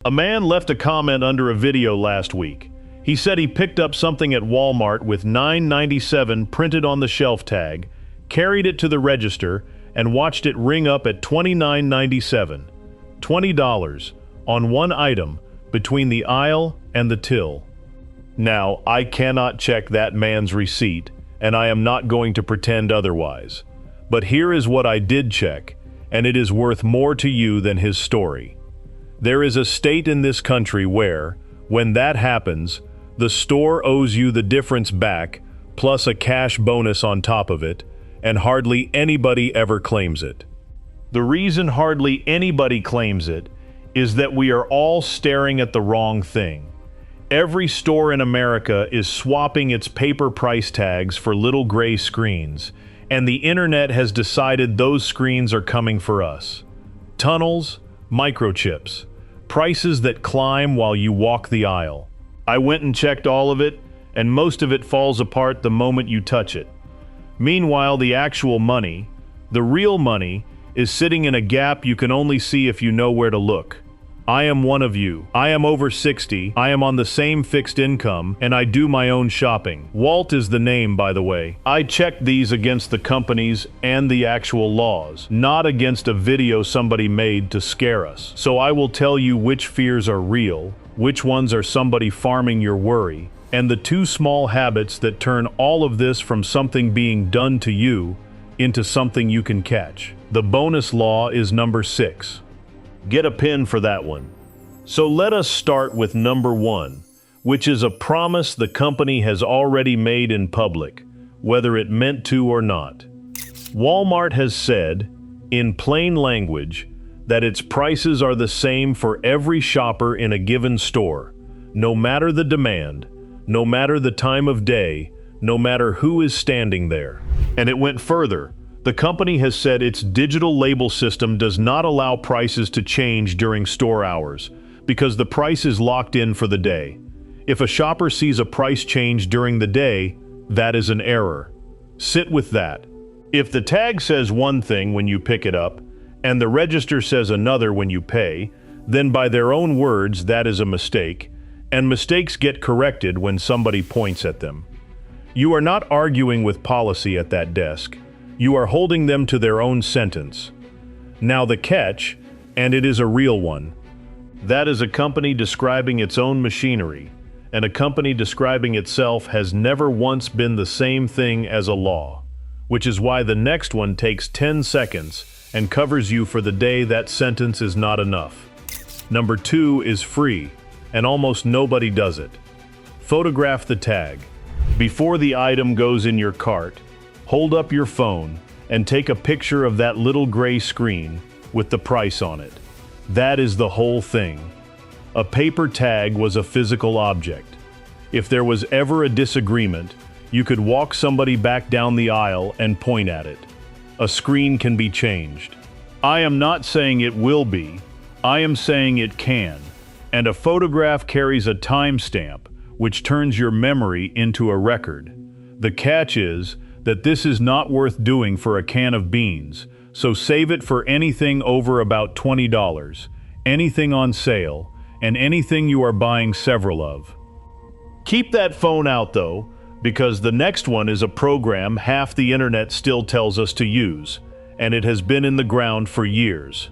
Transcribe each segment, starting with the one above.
A man left a comment under a video last week. He said he picked up something at Walmart with $9.97 printed on the shelf tag, carried it to the register, and watched it ring up at $29.97. $20 on one item between the aisle and the till. Now, I cannot check that man's receipt, and I am not going to pretend otherwise. But here is what I did check, and it is worth more to you than his story. There is a state in this country where, when that happens, the store owes you the difference back, plus a cash bonus on top of it, and hardly anybody ever claims it. The reason hardly anybody claims it is that we are all staring at the wrong thing. Every store in America is swapping its paper price tags for little gray screens, and the internet has decided those screens are coming for us. Tunnels, microchips, prices that climb while you walk the aisle. I went and checked all of it, and most of it falls apart the moment you touch it. Meanwhile, the actual money, the real money, is sitting in a gap you can only see if you know where to look. I am one of you. I am over 60, I am on the same fixed income, and I do my own shopping. Walt is the name, by the way. I checked these against the companies and the actual laws, not against a video somebody made to scare us. So I will tell you which fears are real, which ones are somebody farming your worry, and the two small habits that turn all of this from something being done to you into something you can catch. The bonus law is number 6. Get a pin for that one. So let us start with number 1, which is a promise the company has already made in public, whether it meant to or not. Walmart has said, in plain language, that its prices are the same for every shopper in a given store, no matter the demand, no matter the time of day, no matter who is standing there. And it went further. The company has said its digital label system does not allow prices to change during store hours because the price is locked in for the day. If a shopper sees a price change during the day, that is an error. Sit with that. If the tag says one thing when you pick it up and the register says another when you pay, then by their own words that is a mistake, and mistakes get corrected when somebody points at them. You are not arguing with policy at that desk. You are holding them to their own sentence. Now the catch, and it is a real one, that is a company describing its own machinery, and a company describing itself has never once been the same thing as a law, which is why the next one takes 10 seconds and covers you for the day that sentence is not enough. Number 2 is free, and almost nobody does it. Photograph the tag. Before the item goes in your cart, hold up your phone and take a picture of that little gray screen with the price on it. That is the whole thing. A paper tag was a physical object. If there was ever a disagreement, you could walk somebody back down the aisle and point at it. A screen can be changed. I am not saying it will be, I am saying it can. And a photograph carries a timestamp, which turns your memory into a record. The catch is that this is not worth doing for a can of beans, so save it for anything over about $20, anything on sale, and anything you are buying several of. Keep that phone out though, because the next one is a program half the internet still tells us to use, and it has been in the ground for years.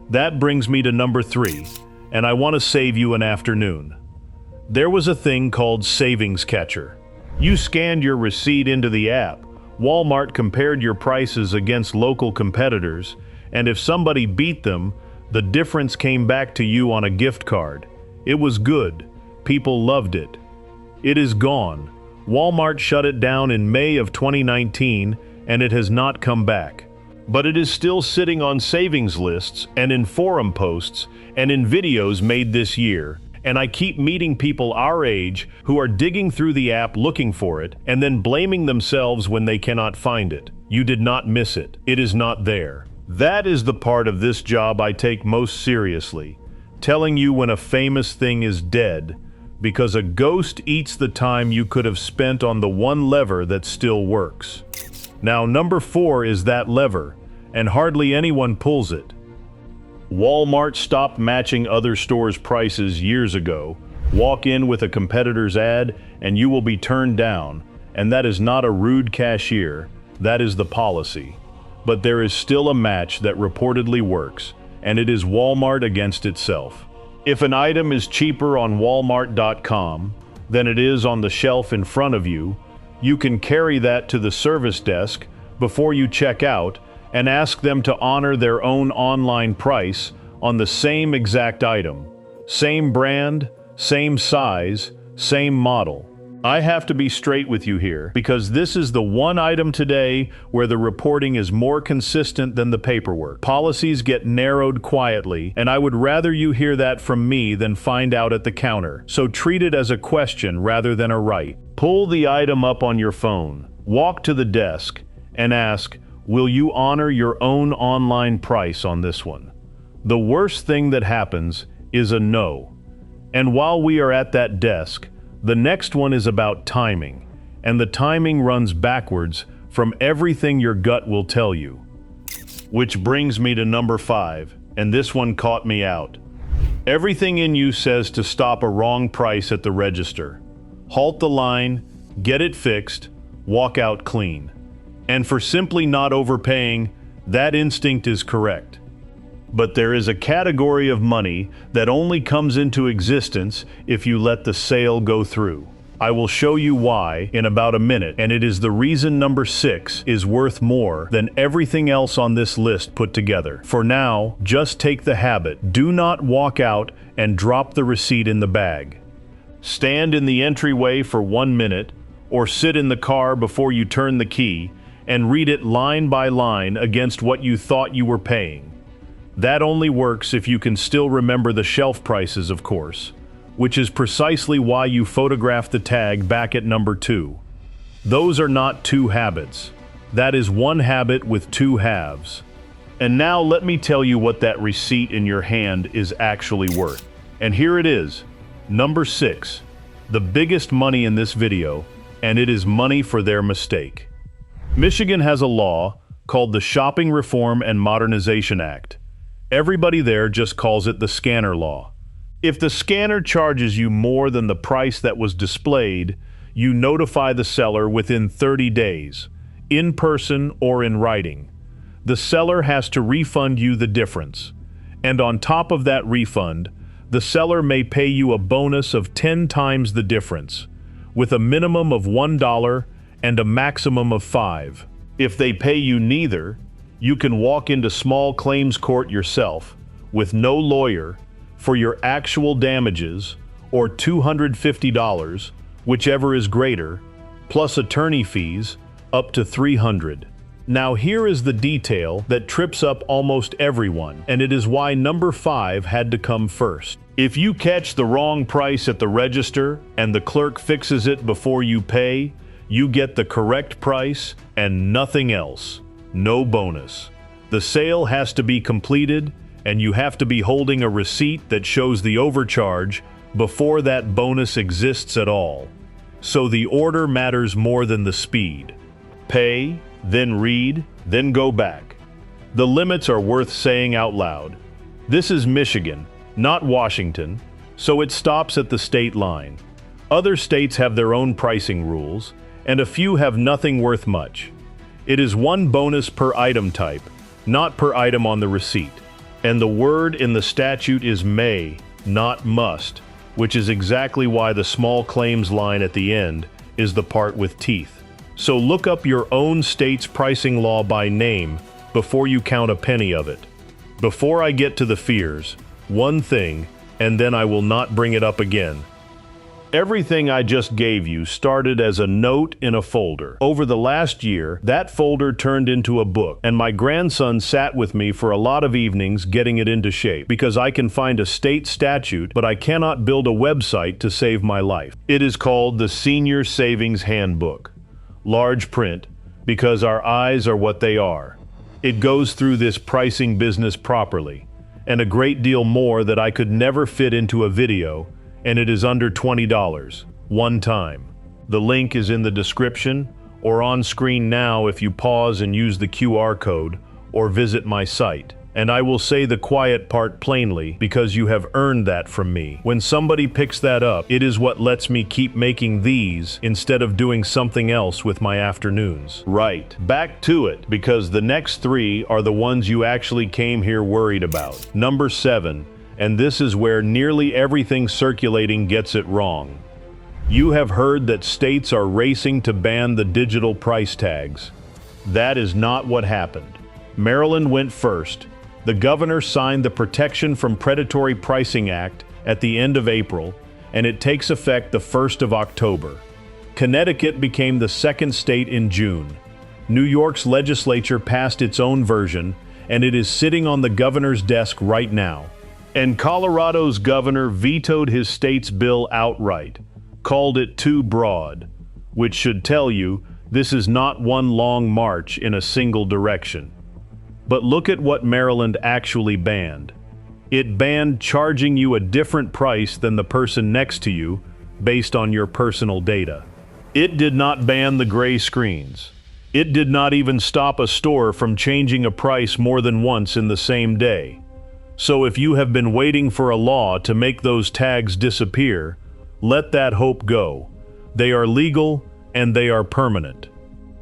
That brings me to number 3, and I want to save you an afternoon. There was a thing called Savings Catcher. You scanned your receipt into the app, Walmart compared your prices against local competitors, and if somebody beat them, the difference came back to you on a gift card. It was good. People loved it. It is gone. Walmart shut it down in May of 2019, and it has not come back. But it is still sitting on savings lists and in forum posts and in videos made this year. And I keep meeting people our age who are digging through the app looking for it and then blaming themselves when they cannot find it. You did not miss it. It is not there. That is the part of this job I take most seriously, telling you when a famous thing is dead, because a ghost eats the time you could have spent on the one lever that still works. Now, number 4 is that lever, and hardly anyone pulls it. Walmart stopped matching other stores' prices years ago. Walk in with a competitor's ad and you will be turned down, and that is not a rude cashier, that is the policy. But there is still a match that reportedly works, and it is Walmart against itself. If an item is cheaper on Walmart.com than it is on the shelf in front of you, you can carry that to the service desk before you check out and ask them to honor their own online price on the same exact item. Same brand, same size, same model. I have to be straight with you here because this is the one item today where the reporting is more consistent than the paperwork. Policies get narrowed quietly, and I would rather you hear that from me than find out at the counter. So treat it as a question rather than a right. Pull the item up on your phone, walk to the desk, and ask, will you honor your own online price on this one? The worst thing that happens is a no. And while we are at that desk, the next one is about timing, and the timing runs backwards from everything your gut will tell you. Which brings me to number 5, and this one caught me out. Everything in you says to stop a wrong price at the register. Halt the line, get it fixed, walk out clean. And for simply not overpaying, that instinct is correct. But there is a category of money that only comes into existence if you let the sale go through. I will show you why in about a minute, and it is the reason number 6 is worth more than everything else on this list put together. For now, just take the habit. Do not walk out and drop the receipt in the bag. Stand in the entryway for 1 minute, or sit in the car before you turn the key, and read it line by line against what you thought you were paying. That only works if you can still remember the shelf prices, of course, which is precisely why you photographed the tag back at number 2. Those are not 2 habits. That is 1 habit with 2 halves. And now let me tell you what that receipt in your hand is actually worth. And here it is, number 6, the biggest money in this video, and it is money for their mistake. Michigan has a law called the Shopping Reform and Modernization Act. Everybody there just calls it the scanner law. If the scanner charges you more than the price that was displayed, you notify the seller within 30 days, in person or in writing. The seller has to refund you the difference. And on top of that refund, the seller may pay you a bonus of 10 times the difference, with a minimum of $1 and a maximum of 5. If they pay you neither, you can walk into small claims court yourself, with no lawyer, for your actual damages, or $250, whichever is greater, plus attorney fees, up to $300. Now here is the detail that trips up almost everyone, and it is why number 5 had to come first. If you catch the wrong price at the register and the clerk fixes it before you pay, you get the correct price and nothing else. No bonus. The sale has to be completed, and you have to be holding a receipt that shows the overcharge before that bonus exists at all. So the order matters more than the speed. Pay, then read, then go back. The limits are worth saying out loud. This is Michigan, not Washington, so it stops at the state line. Other states have their own pricing rules, and a few have nothing worth much. It is 1 bonus per item type, not per item on the receipt. And the word in the statute is may, not must, which is exactly why the small claims line at the end is the part with teeth. So look up your own state's pricing law by name before you count a penny of it. Before I get to the fears, one thing, and then I will not bring it up again. Everything I just gave you started as a note in a folder. Over the last year, that folder turned into a book, and my grandson sat with me for a lot of evenings getting it into shape, because I can find a state statute, but I cannot build a website to save my life. It is called the Senior Savings Handbook. Large print, because our eyes are what they are. It goes through this pricing business properly, and a great deal more that I could never fit into a video, and it is under $20, one time. The link is in the description or on screen now if you pause and use the QR code or visit my site. And I will say the quiet part plainly because you have earned that from me. When somebody picks that up, it is what lets me keep making these instead of doing something else with my afternoons. Right, back to it, because the next three are the ones you actually came here worried about. Number 7, and this is where nearly everything circulating gets it wrong. You have heard that states are racing to ban the digital price tags. That is not what happened. Maryland went first. The governor signed the Protection from Predatory Pricing Act at the end of April, and it takes effect the 1st of October. Connecticut became the second state in June. New York's legislature passed its own version, and it is sitting on the governor's desk right now. And Colorado's governor vetoed his state's bill outright, called it too broad, which should tell you this is not one long march in a single direction. But look at what Maryland actually banned. It banned charging you a different price than the person next to you based on your personal data. It did not ban the gray screens. It did not even stop a store from changing a price more than once in the same day. So if you have been waiting for a law to make those tags disappear, let that hope go. They are legal and they are permanent.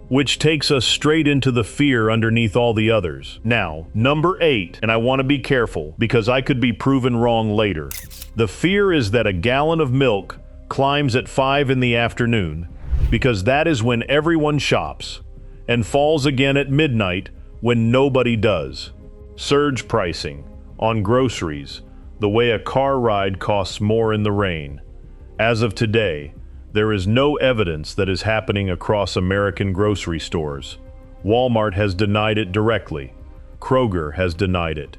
Which takes us straight into the fear underneath all the others. Now, number 8, and I want to be careful because I could be proven wrong later. The fear is that a gallon of milk climbs at 5 in the afternoon because that is when everyone shops, and falls again at midnight when nobody does. Surge pricing on groceries, the way a car ride costs more in the rain. As of today, there is no evidence that is happening across American grocery stores. Walmart has denied it directly. Kroger has denied it.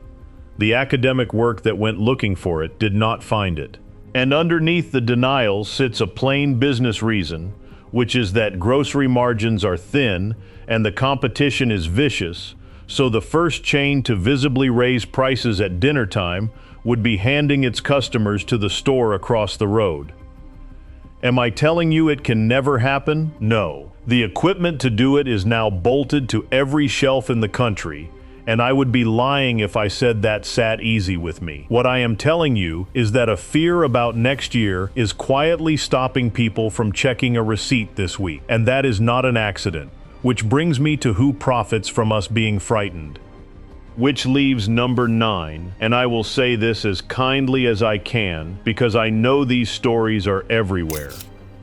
The academic work that went looking for it did not find it. And underneath the denial sits a plain business reason, which is that grocery margins are thin and the competition is vicious, so the first chain to visibly raise prices at dinner time would be handing its customers to the store across the road. Am I telling you it can never happen? No. The equipment to do it is now bolted to every shelf in the country, and I would be lying if I said that sat easy with me. What I am telling you is that a fear about next year is quietly stopping people from checking a receipt this week, and that is not an accident, which brings me to who profits from us being frightened. Which leaves number 9, and I will say this as kindly as I can because I know these stories are everywhere.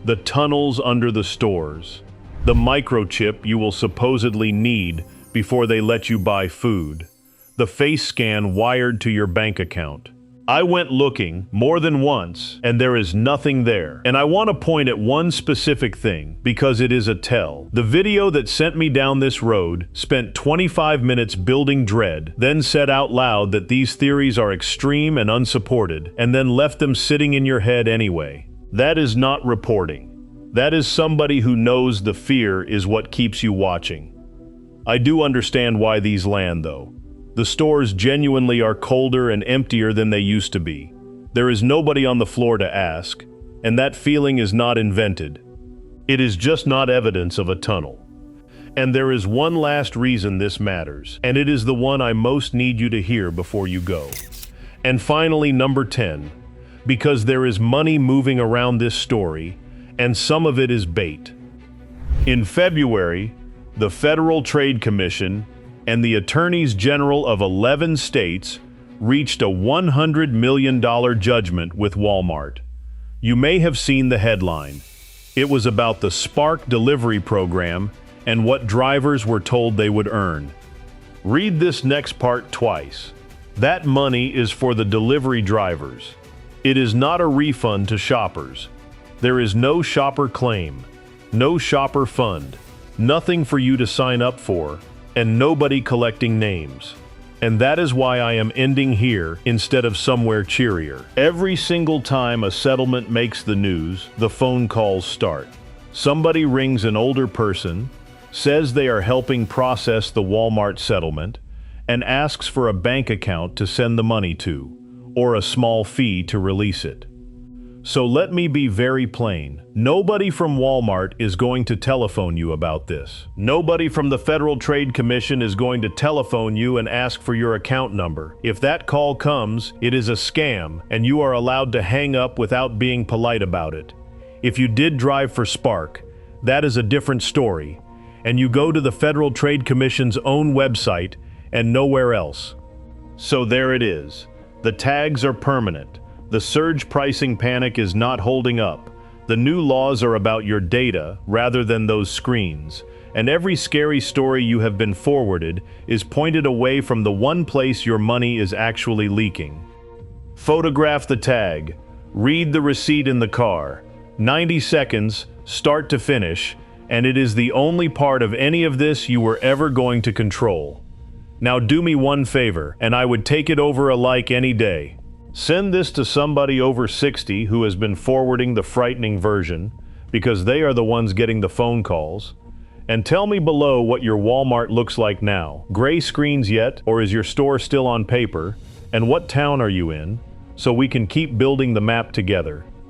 The tunnels under the stores. The microchip you will supposedly need before they let you buy food. The face scan wired to your bank account. I went looking more than once, and there is nothing there. And I want to point at one specific thing, because it is a tell. The video that sent me down this road spent 25 minutes building dread, then said out loud that these theories are extreme and unsupported, and then left them sitting in your head anyway. That is not reporting. That is somebody who knows the fear is what keeps you watching. I do understand why these land, though. The stores genuinely are colder and emptier than they used to be. There is nobody on the floor to ask, and that feeling is not invented. It is just not evidence of a tunnel. And there is one last reason this matters, and it is the one I most need you to hear before you go. And finally, number 10, because there is money moving around this story, and some of it is bait. In February, the Federal Trade Commission and the Attorneys General of 11 states reached a $100 million judgment with Walmart. You may have seen the headline. It was about the Spark delivery program and what drivers were told they would earn. Read this next part twice. That money is for the delivery drivers. It is not a refund to shoppers. There is no shopper claim, no shopper fund, nothing for you to sign up for, and nobody collecting names. And that is why I am ending here instead of somewhere cheerier. Every single time a settlement makes the news, the phone calls start. Somebody rings an older person, says they are helping process the Walmart settlement, and asks for a bank account to send the money to, or a small fee to release it. So let me be very plain. Nobody from Walmart is going to telephone you about this. Nobody from the Federal Trade Commission is going to telephone you and ask for your account number. If that call comes, it is a scam, and you are allowed to hang up without being polite about it. If you did drive for Spark, that is a different story, and you go to the Federal Trade Commission's own website and nowhere else. So there it is. The tags are permanent. The surge pricing panic is not holding up. The new laws are about your data rather than those screens, and every scary story you have been forwarded is pointed away from the one place your money is actually leaking. Photograph the tag. Read the receipt in the car. 90 seconds, start to finish, and it is the only part of any of this you were ever going to control. Now do me one favor, and I would take it over a like any day. Send this to somebody over 60 who has been forwarding the frightening version, because they are the ones getting the phone calls. And tell me below what your Walmart looks like now. Gray screens yet, or is your store still on paper? And what town are you in? So we can keep building the map together.